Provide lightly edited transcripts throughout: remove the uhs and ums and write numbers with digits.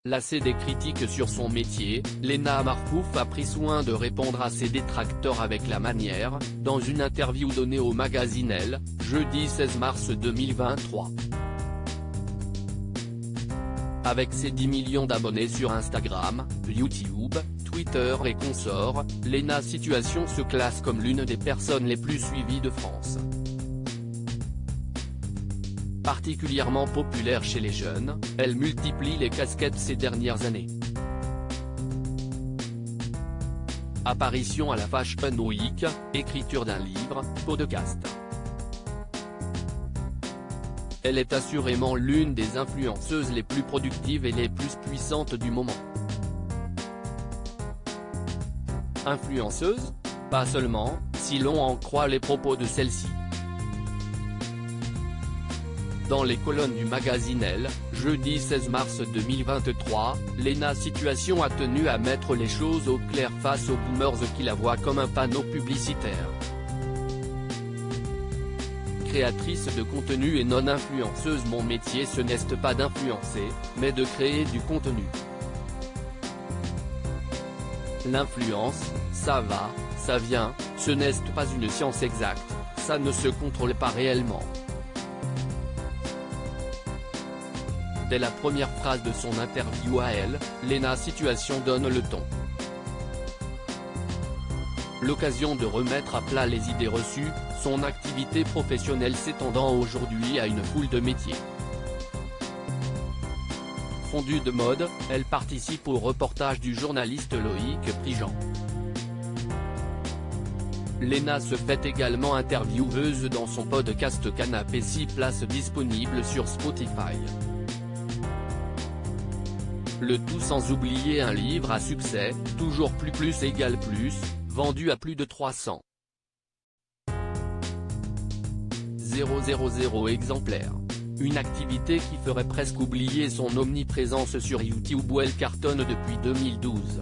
Lassée des critiques sur son métier, Lena Marpouf a pris soin de répondre à ses détracteurs avec la manière, dans une interview donnée au magazine Elle, jeudi 16 mars 2023. Avec ses 10 millions d'abonnés sur Instagram, YouTube, Twitter et consorts, Lena Situation se classe comme l'une des personnes les plus suivies de France. Particulièrement populaire chez les jeunes, elle multiplie les casquettes ces dernières années. Apparition à la Fashion Week, écriture d'un livre, podcast. Elle est assurément l'une des influenceuses les plus productives et les plus puissantes du moment. Influenceuse ? Pas seulement, si l'on en croit les propos de celle-ci. Dans les colonnes du magazine Elle, jeudi 16 mars 2023, Lena Situation a tenu à mettre les choses au clair face aux boomers qui la voient comme un panneau publicitaire. Créatrice de contenu et non influenceuse, mon métier ce n'est pas d'influencer, mais de créer du contenu. L'influence, ça va, ça vient, ce n'est pas une science exacte, ça ne se contrôle pas réellement. Dès la première phrase de son interview à Elle, Lena Situation donne le ton. L'occasion de remettre à plat les idées reçues, son activité professionnelle s'étendant aujourd'hui à une foule de métiers. Fondue de mode, elle participe au reportage du journaliste Loïc Prigent. Lena se fait également intervieweuse dans son podcast Canapé 6 places disponible sur Spotify. Le tout sans oublier un livre à succès, toujours plus égale plus, vendu à plus de 300 000 exemplaires. Une activité qui ferait presque oublier son omniprésence sur YouTube où elle cartonne depuis 2012.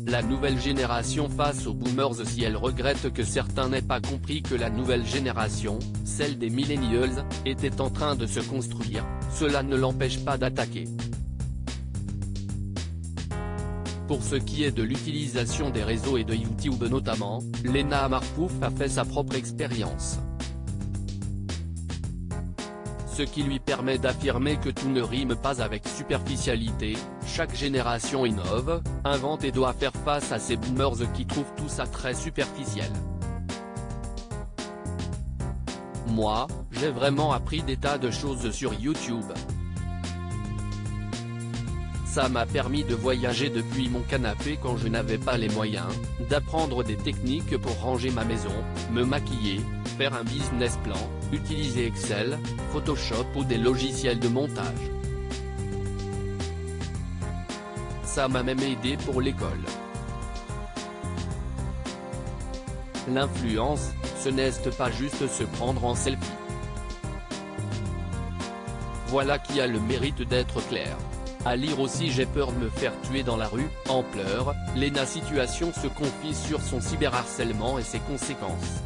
La nouvelle génération face aux boomers. Si elle regrette que certains n'aient pas compris que la nouvelle génération, celle des millennials, était en train de se construire, cela ne l'empêche pas d'attaquer. Pour ce qui est de l'utilisation des réseaux et de YouTube notamment, Lena Marpouf a fait sa propre expérience. Ce qui lui permet d'affirmer que tout ne rime pas avec superficialité, chaque génération innove, invente et doit faire face à ces boomers qui trouvent tout ça très superficiel. Moi, j'ai vraiment appris des tas de choses sur YouTube. Ça m'a permis de voyager depuis mon canapé quand je n'avais pas les moyens, d'apprendre des techniques pour ranger ma maison, me maquiller, faire un business plan, utiliser Excel, Photoshop ou des logiciels de montage. Ça m'a même aidé pour l'école. L'influence, ce n'est pas juste se prendre en selfie. Voilà qui a le mérite d'être clair. À lire aussi J'ai peur de me faire tuer dans la rue, en pleurs, Lena Situation se confie sur son cyberharcèlement et ses conséquences.